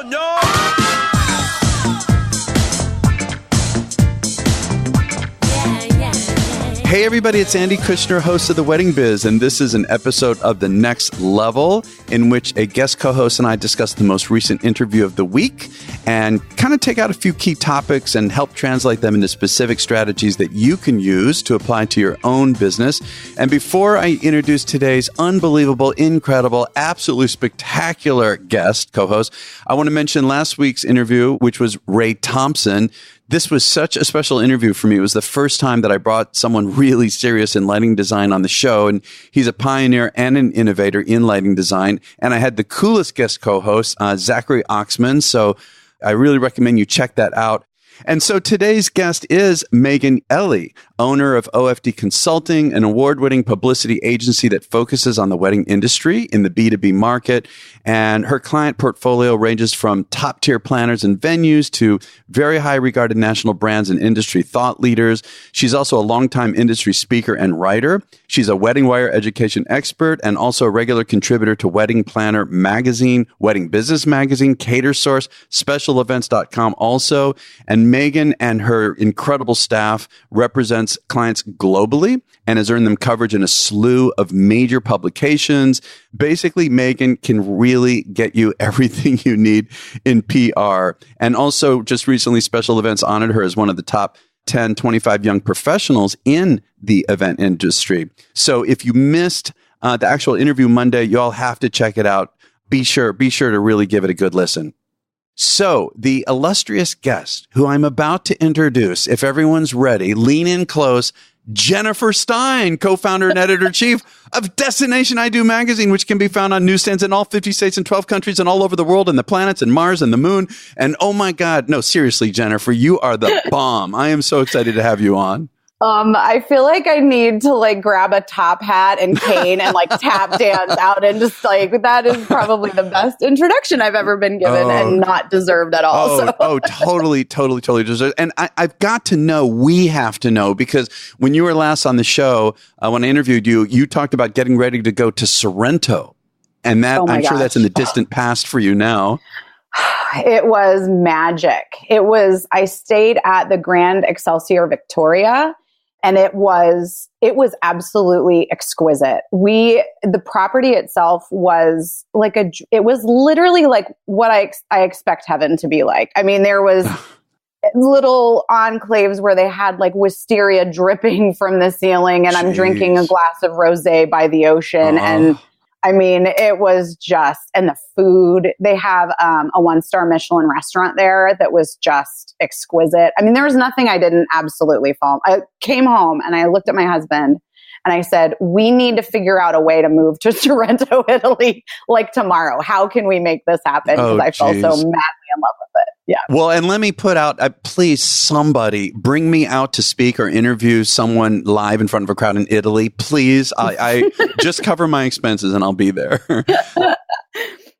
Oh, no! Hey everybody, it's Andy Kushner, host of The Wedding Biz, and this is an episode of The Next Level in which a guest co-host and I discuss the most recent interview of the week and kind of take out a few key topics and help translate them into specific strategies that you can use to apply to your own business. And before I introduce today's unbelievable, incredible, absolutely spectacular guest co-host, I want to mention last week's interview, which was Ray Thompson. This was such a special interview for me. It was the first time that I brought someone really serious in lighting design on the show. And he's a pioneer and an innovator in lighting design. And I had the coolest guest co-host, Zachary Oxman. So I really recommend you check that out. And so today's guest is Meghan Ely, owner of OFD Consulting, an award-winning publicity agency that focuses on the wedding industry in the B2B market. And her client portfolio ranges from top-tier planners and venues to very high-regarded national brands and industry thought leaders. She's also a longtime industry speaker and writer. She's a Wedding Wire education expert and also a regular contributor to Wedding Planner Magazine, Wedding Business Magazine, CaterSource, SpecialEvents.com also. And Meghan and her incredible staff represents clients globally and has earned them coverage in a slew of major publications. Basically, Meghan can really get you everything you need in PR. And also, just recently, Special Events honored her as one of the top 10, 25 young professionals in the event industry. So if you missed the actual interview Monday, you all have to check it out. Be sure to really give it a good listen. So the illustrious guest who I'm about to introduce, if everyone's ready, lean in close, Jennifer Stein, co-founder and editor-in-chief of Destination I Do magazine, which can be found on newsstands in all 50 states and 12 countries and all over the world and the planets and Mars and the moon. And oh my God, no, seriously, Jennifer, you are the bomb. I am so excited to have you on. I feel like I need to grab a top hat and cane and tap dance out and just that is probably the best introduction I've ever been given and not deserved at all. Totally deserved. And I've got to know, we have to know, because when you were last on the show, when I interviewed you, you talked about getting ready to go to Sorrento. And that I'm sure that's in the distant past for you now. It was magic. I stayed at the Grand Excelsior Victoria. And it was absolutely exquisite. The property itself was it was literally like what I expect heaven to be like. I mean, there was little enclaves where they had wisteria dripping from the ceiling, and I'm drinking a glass of rosé by the ocean. And I mean, it was and the food, they have a 1-star Michelin restaurant there that was just exquisite. I mean, there was nothing I didn't absolutely fall. I came home and I looked at my husband and I said, we need to figure out a way to move to Sorrento, Italy, tomorrow. How can we make this happen? Because I fell so madly in love with it. Yeah. Well, and let me put out, please, somebody bring me out to speak or interview someone live in front of a crowd in Italy. Please, I just cover my expenses and I'll be there.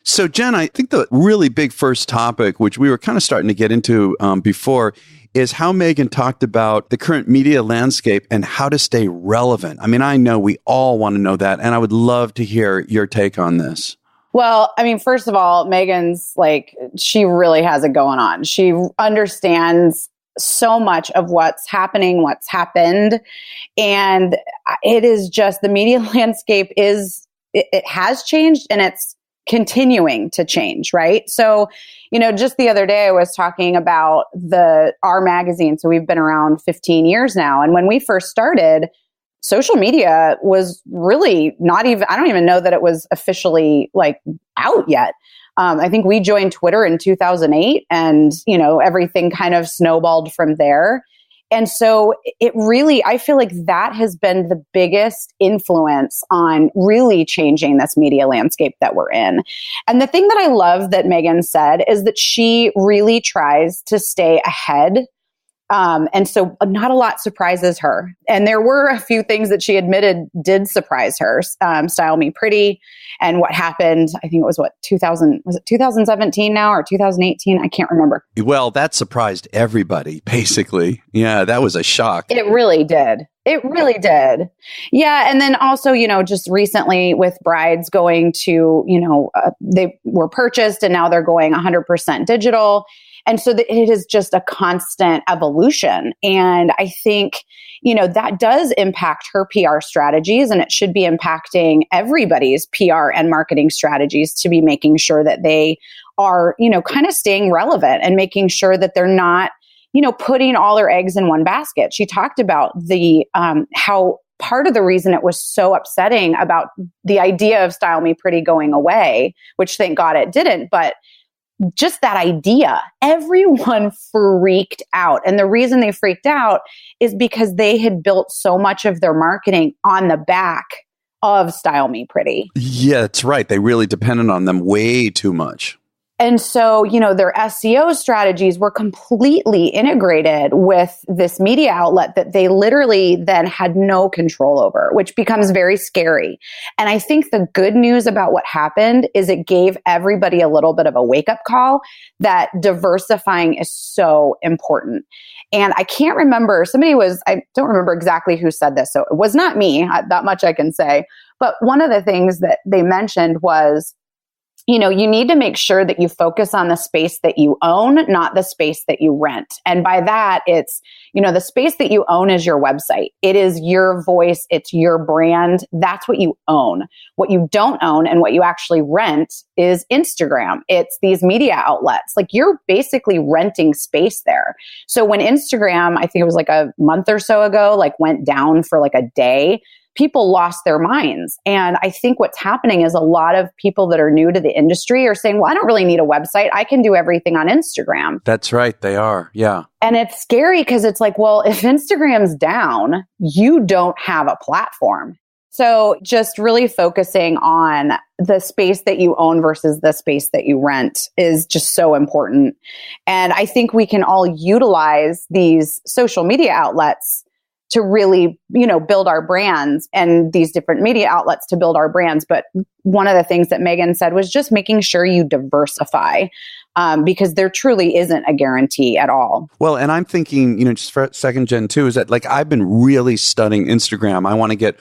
So, Jen, I think the really big first topic, which we were kind of starting to get into before, is how Meghan talked about the current media landscape and how to stay relevant. I mean, I know we all want to know that, and I would love to hear your take on this. Well, I mean, first of all, Meghan's she really has it going on. She understands so much of what's happening, what's happened. And it is just the media landscape it has changed and it's continuing to change, right? So, just the other day I was talking about our magazine. So we've been around 15 years now. And when we first started, social media was really not even, I don't even know that it was officially out yet. I think we joined Twitter in 2008 and, everything kind of snowballed from there. And so I feel like that has been the biggest influence on really changing this media landscape that we're in. And the thing that I love that Meghan said is that she really tries to stay ahead. And so not a lot surprises her. And there were a few things that she admitted did surprise her. Style Me Pretty and what happened, I think it was 2017 now or 2018? I can't remember. Well, that surprised everybody, basically. Yeah, that was a shock. It really did. It really did. Yeah. And then also, just recently with brides going to, they were purchased and now they're going 100% digital. And so it is just a constant evolution. And I think, that does impact her PR strategies, and it should be impacting everybody's PR and marketing strategies to be making sure that they are, kind of staying relevant and making sure that they're not, putting all their eggs in one basket. She talked about the how part of the reason it was so upsetting about the idea of Style Me Pretty going away, which thank God it didn't, but just that idea, everyone freaked out. And the reason they freaked out is because they had built so much of their marketing on the back of Style Me Pretty. Yeah, that's right. They really depended on them way too much. And so, their SEO strategies were completely integrated with this media outlet that they literally then had no control over, which becomes very scary. And I think the good news about what happened is it gave everybody a little bit of a wake-up call that diversifying is so important. And I can't remember, I don't remember exactly who said this, so it was not me, that much I can say. But one of the things that they mentioned was, you need to make sure that you focus on the space that you own, not the space that you rent. And by that, it's, the space that you own is your website. It is your voice. It's your brand. That's what you own. What you don't own and what you actually rent is Instagram. It's these media outlets. Like, you're basically renting space there. So when Instagram, I think it was like a month or so ago, went down for a day, people lost their minds. And I think what's happening is a lot of people that are new to the industry are saying, well, I don't really need a website. I can do everything on Instagram. That's right. They are. Yeah. And it's scary because it's well, if Instagram's down, you don't have a platform. So just really focusing on the space that you own versus the space that you rent is just so important. And I think we can all utilize these social media outlets to really, build our brands, and these different media outlets to build our brands. But one of the things that Meghan said was just making sure you diversify, because there truly isn't a guarantee at all. Well, and I'm thinking, just for second gen too, is that I've been really studying Instagram. I want to get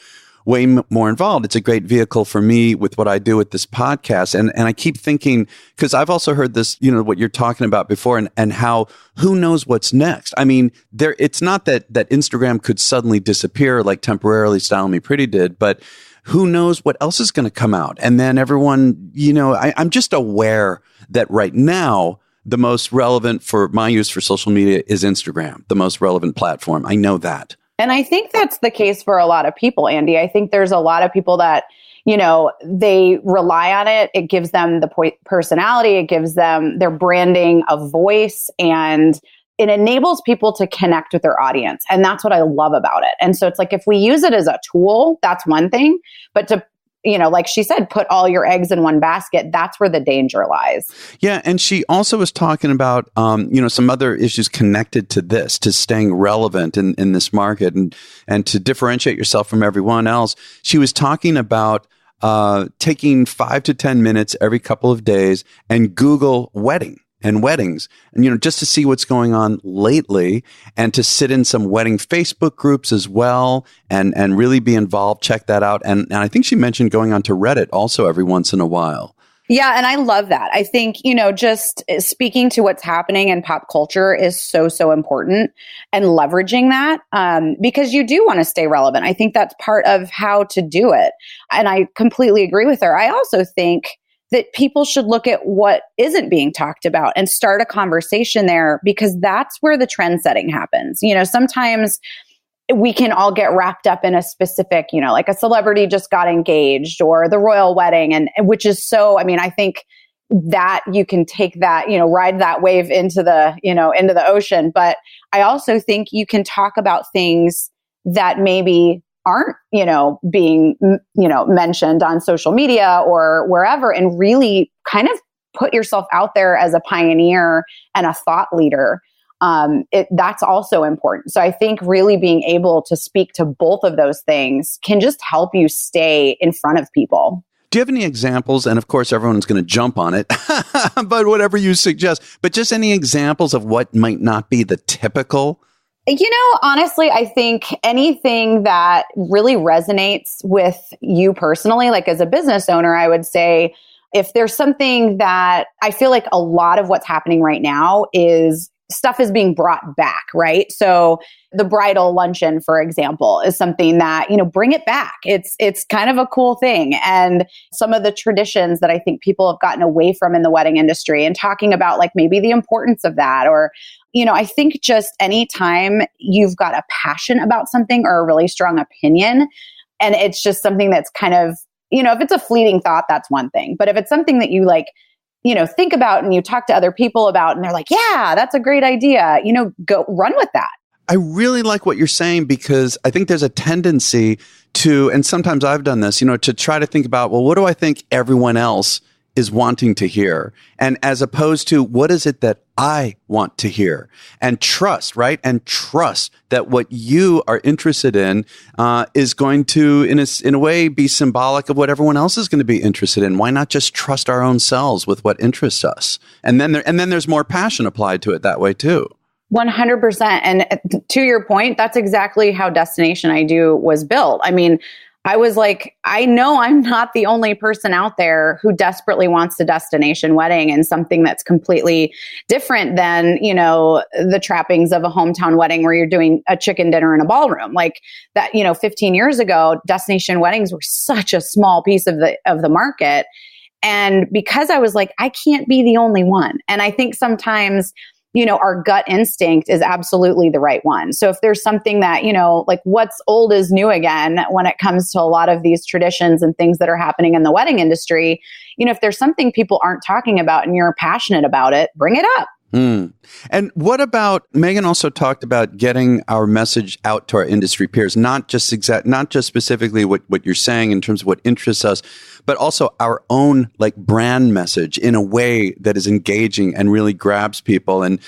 way more involved. It's a great vehicle for me with what I do with this podcast. And I keep thinking, because I've also heard this, what you're talking about before, and how, who knows what's next? I mean, it's not that Instagram could suddenly disappear like temporarily Style Me Pretty did, but who knows what else is going to come out? And then everyone, I'm just aware that right now, the most relevant for my use for social media is Instagram, the most relevant platform. I know that. And I think that's the case for a lot of people, Andy. I think there's a lot of people that, they rely on it. It gives them the personality. It gives them their branding, a voice, and it enables people to connect with their audience. And that's what I love about it. And so it's if we use it as a tool, that's one thing. But to like she said, put all your eggs in one basket. That's where the danger lies. Yeah. And she also was talking about, some other issues connected to this, to staying relevant in this market and to differentiate yourself from everyone else. She was talking about taking 5 to 10 minutes every couple of days and Google weddings, and, just to see what's going on lately, and to sit in some wedding Facebook groups as well, and really be involved, check that out. And I think she mentioned going on to Reddit also every once in a while. Yeah. And I love that. I think, just speaking to what's happening in pop culture is so, so important, and leveraging that, because you do want to stay relevant. I think that's part of how to do it. And I completely agree with her. I also think that people should look at what isn't being talked about and start a conversation there, because that's where the trend setting happens. Sometimes we can all get wrapped up in a specific, like a celebrity just got engaged or the royal wedding, and which is so, I think that you can take that, ride that wave into the, into the ocean. But I also think you can talk about things that maybe aren't, being, mentioned on social media or wherever, and really kind of put yourself out there as a pioneer and a thought leader. That's also important. So I think really being able to speak to both of those things can just help you stay in front of people. Do you have any examples? And of course, everyone's going to jump on it, but whatever you suggest, but just any examples of what might not be the typical Honestly, I think anything that really resonates with you personally, like as a business owner, I would say if there's something that I feel like a lot of what's happening right now is stuff is being brought back, right? So the bridal luncheon, for example, is something that, bring it back. It's kind of a cool thing. And some of the traditions that I think people have gotten away from in the wedding industry and talking about like maybe the importance of that, or, I think just anytime you've got a passion about something or a really strong opinion, and it's just something that's kind of, if it's a fleeting thought, that's one thing. But if it's something that you like, think about and you talk to other people about and they're like, yeah, that's a great idea, go run with that. I really like what you're saying because I think there's a tendency to, and sometimes I've done this, to try to think about, well, what do I think everyone else is wanting to hear? And as opposed to what is it that I want to hear? And trust, right? And trust that what you are interested in is going to, in a way, be symbolic of what everyone else is going to be interested in. Why not just trust our own selves with what interests us? And then there's more passion applied to it that way too. 100%. And to your point, that's exactly how Destination I Do was built. I mean, I was like, I know I'm not the only person out there who desperately wants a destination wedding and something that's completely different than, the trappings of a hometown wedding where you're doing a chicken dinner in a ballroom. Like that, 15 years ago, destination weddings were such a small piece of the market. And because I was like, I can't be the only one. And I think sometimes our gut instinct is absolutely the right one. So if there's something that, like what's old is new again when it comes to a lot of these traditions and things that are happening in the wedding industry, if there's something people aren't talking about and you're passionate about it, bring it up. And what about, Meghan also talked about getting our message out to our industry peers, not just specifically what you're saying in terms of what interests us, but also our own like brand message in a way that is engaging and really grabs people. And,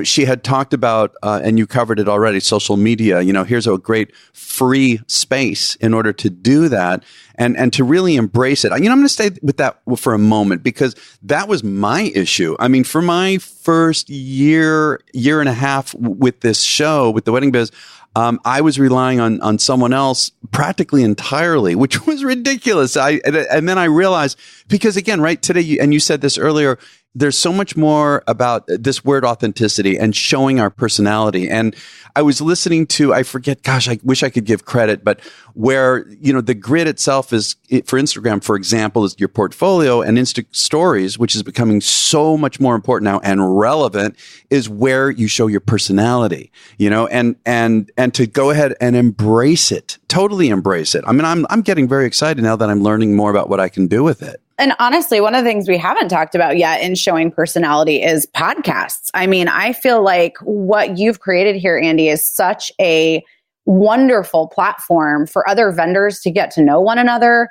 she had talked about, and you covered it already, social media, here's a great free space in order to do that and to really embrace it. I'm going to stay with that for a moment because that was my issue. I mean, for my first year and a half with this show, with the Wedding Biz, I was relying on someone else practically entirely, which was ridiculous. And then I realized, because again, right today, and you said this earlier, there's so much more about this word authenticity and showing our personality. And I was listening to, I forget, gosh, I wish I could give credit, but where, the grid itself is, for Instagram, for example, is your portfolio, and Insta stories, which is becoming so much more important now and relevant, is where you show your personality, and to go ahead and embrace it, totally embrace it. I mean, I'm getting very excited now that I'm learning more about what I can do with it. And honestly, one of the things we haven't talked about yet in showing personality is podcasts. I mean, I feel like what you've created here, Andy, is such a wonderful platform for other vendors to get to know one another,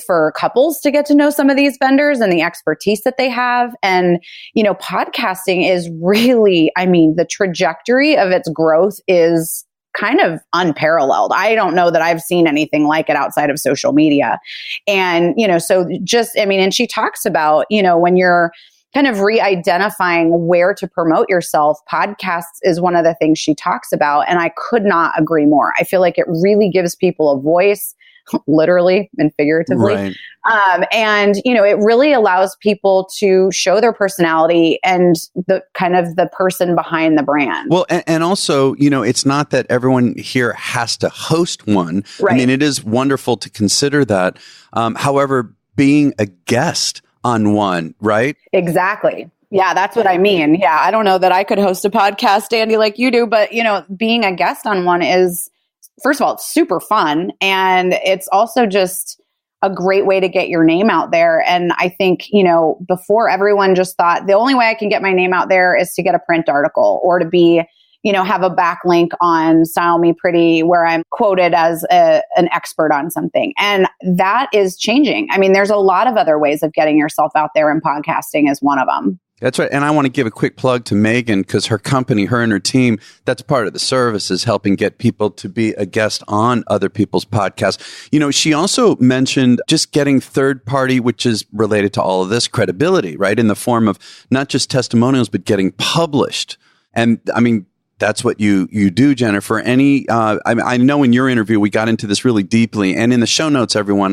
for couples to get to know some of these vendors and the expertise that they have. And, podcasting is really, the trajectory of its growth is kind of unparalleled. I don't know that I've seen anything like it outside of social media. And, so and she talks about, when you're kind of re-identifying where to promote yourself, podcasts is one of the things she talks about. And I could not agree more. I feel like it really gives people a voice, literally and figuratively. Right. And, it really allows people to show their personality and the kind of the person behind the brand. Well, and also, it's not that everyone here has to host one. Right. I mean, it is wonderful to consider that. However, being a guest on one, right? Exactly. Yeah, that's what I mean. Yeah, I don't know that I could host a podcast, Andy, like you do, but, being a guest on one is, first of all, it's super fun. And it's also just a great way to get your name out there. And I think, before everyone just thought the only way I can get my name out there is to get a print article or to be, have a backlink on Style Me Pretty where I'm quoted as an expert on something. And that is changing. I mean, there's a lot of other ways of getting yourself out there, and podcasting is one of them. That's right. And I want to give a quick plug to Meghan because her company, her and her team, that's part of the service, is helping get people to be a guest on other people's podcasts. She also mentioned just getting third party, which is related to all of this, credibility, right? In the form of not just testimonials, but getting published. And I mean, That's what you do, Jennifer. I know in your interview, we got into this really deeply. And in the show notes, everyone,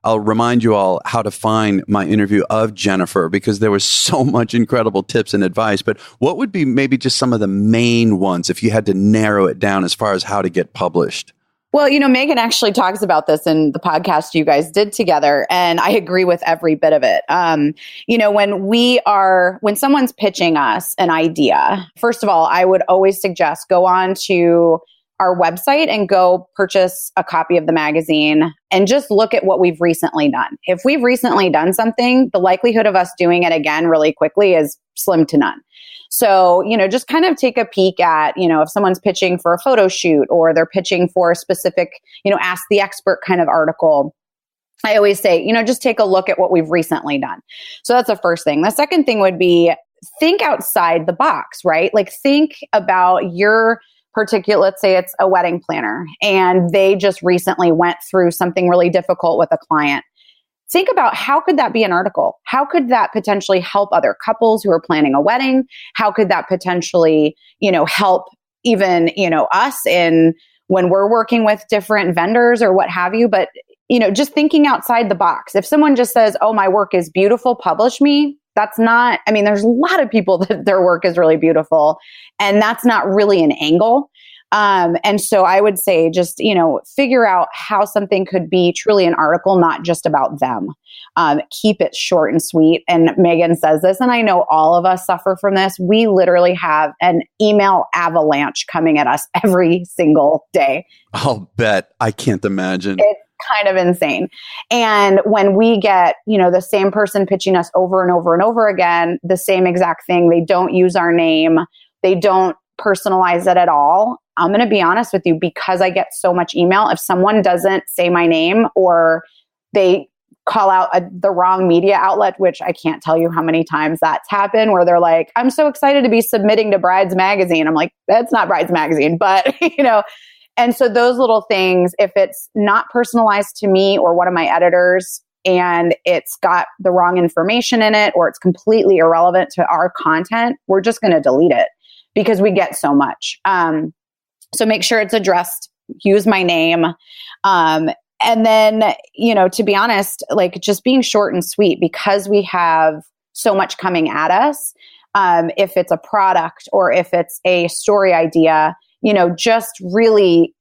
I'll remind you all how to find my interview of Jennifer, because there was so much incredible tips and advice. But what would be maybe just some of the main ones if you had to narrow it down as far as how to get published? Well, Meghan actually talks about this in the podcast you guys did together, and I agree with every bit of it. When someone's pitching us an idea, first of all, I would always suggest go on to our website and go purchase a copy of the magazine and just look at what we've recently done. If we've recently done something, the likelihood of us doing it again really quickly is slim to none. So, just kind of take a peek at, if someone's pitching for a photo shoot or they're pitching for a specific, ask the expert kind of article. I always say, just take a look at what we've recently done. So that's the first thing. The second thing would be think outside the box, right? Like think about your particular, let's say it's a wedding planner and they just recently went through something really difficult with a client. Think about how could that be an article? How could that potentially help other couples who are planning a wedding? How could that potentially, help even, us in when we're working with different vendors or what have you? But, just thinking outside the box. If someone just says, oh, my work is beautiful, publish me. That's not, there's a lot of people that their work is really beautiful, and that's not really an angle. And so I would say just, figure out how something could be truly an article, not just about them. Keep it short and sweet. And Meghan says this, and I know all of us suffer from this. We literally have an email avalanche coming at us every single day. I'll bet. I can't imagine. It's kind of insane. And when we get, the same person pitching us over and over and over again, the same exact thing, they don't use our name, they don't personalize it at all. I'm going to be honest with you, because I get so much email, if someone doesn't say my name or they call out the wrong media outlet, which I can't tell you how many times that's happened, where they're like, I'm so excited to be submitting to Brides Magazine. I'm like, that's not Brides Magazine, but and so those little things, if it's not personalized to me or one of my editors and it's got the wrong information in it, or it's completely irrelevant to our content, we're just going to delete it because we get so much. So make sure it's addressed, use my name. And then, to be honest, like just being short and sweet, because we have so much coming at us. If it's a product or if it's a story idea, just really,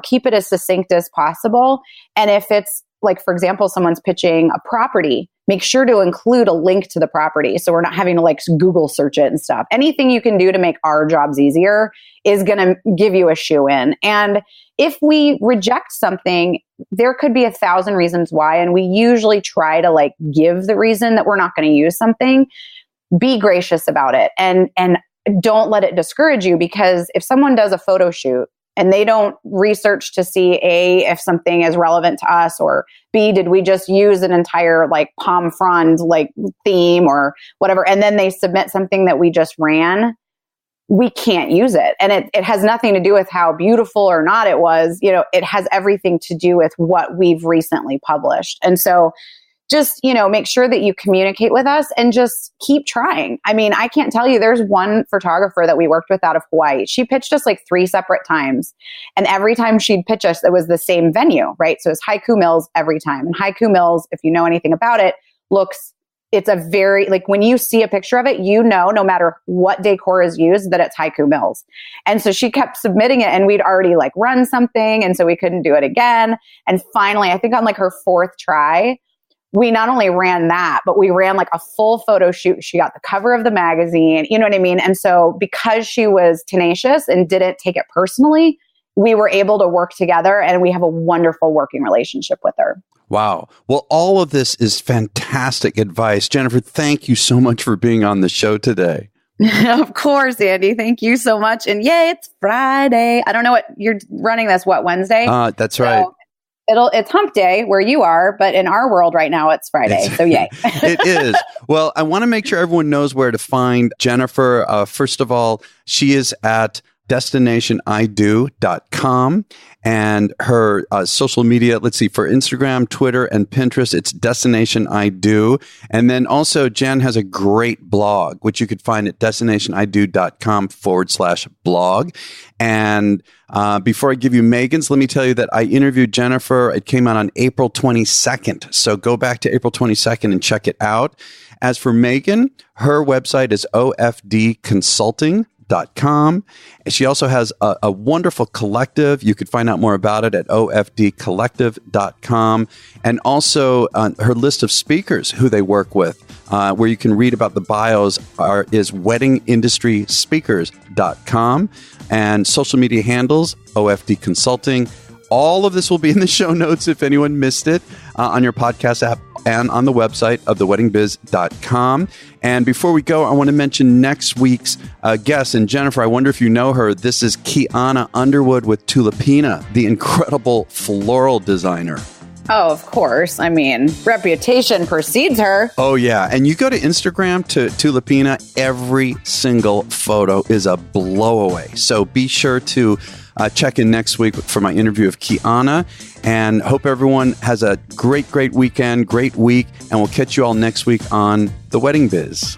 keep it as succinct as possible. And if it's like, for example, someone's pitching a property, make sure to include a link to the property, so we're not having to like Google search it and stuff. Anything you can do to make our jobs easier is going to give you a shoe in. And if we reject something, there could be 1,000 reasons why. And we usually try to like give the reason that we're not going to use something. Be gracious about it. And don't let it discourage you, because if someone does a photo shoot and they don't research to see A, if something is relevant to us, or B, did we just use an entire like palm frond like theme or whatever, and then they submit something that we just ran, we can't use it. And it has nothing to do with how beautiful or not it was. It has everything to do with what we've recently published. And so just, make sure that you communicate with us and just keep trying. I can't tell you, there's one photographer that we worked with out of Hawaii. She pitched us like 3 separate times. And every time she'd pitch us, it was the same venue, right? So it's Haiku Mills every time. And Haiku Mills, if you know anything about it, it's a very, like when you see a picture of it, no matter what decor is used, that it's Haiku Mills. And so she kept submitting it, and we'd already like run something. And so we couldn't do it again. And finally, I think on like her 4th try, we not only ran that, but we ran like a full photo shoot. She got the cover of the magazine, you know what I mean? And so because she was tenacious and didn't take it personally, we were able to work together, and we have a wonderful working relationship with her. Wow. Well, all of this is fantastic advice. Jennifer, thank you so much for being on the show today. Of course, Andy. Thank you so much. And yay, it's Friday. I don't know what you're running this, Wednesday? That's right. It's hump day where you are, but in our world right now, it's Friday. So yay. It is. Well, I want to make sure everyone knows where to find Jennifer. First of all, she is at destinationido.com. And her social media, let's see, for Instagram, Twitter, and Pinterest, it's Destination I Do. And then also Jen has a great blog, which you could find at destinationido.com/blog. And before I give you Megan's, let me tell you that I interviewed Jennifer. It came out on April 22nd. So go back to April 22nd and check it out. As for Meghan, her website is ofdconsulting.com. She also has a wonderful collective. You could find out more about it at ofdcollective.com. And also her list of speakers who they work with, where you can read about the bios, is weddingindustryspeakers.com. And social media handles, OFD Consulting. All of this will be in the show notes if anyone missed it on your podcast app and on the website of theweddingbiz.com. And before we go, I want to mention next week's guest. And Jennifer, I wonder if you know her. This is Kiana Underwood with Tulipina, the incredible floral designer. Oh, of course. I mean, reputation precedes her. Oh, yeah. And you go to Instagram to Tulipina, every single photo is a blowaway. So be sure to check in next week for my interview of Kiana. And hope everyone has a great weekend, great week. And we'll catch you all next week on The Wedding Biz.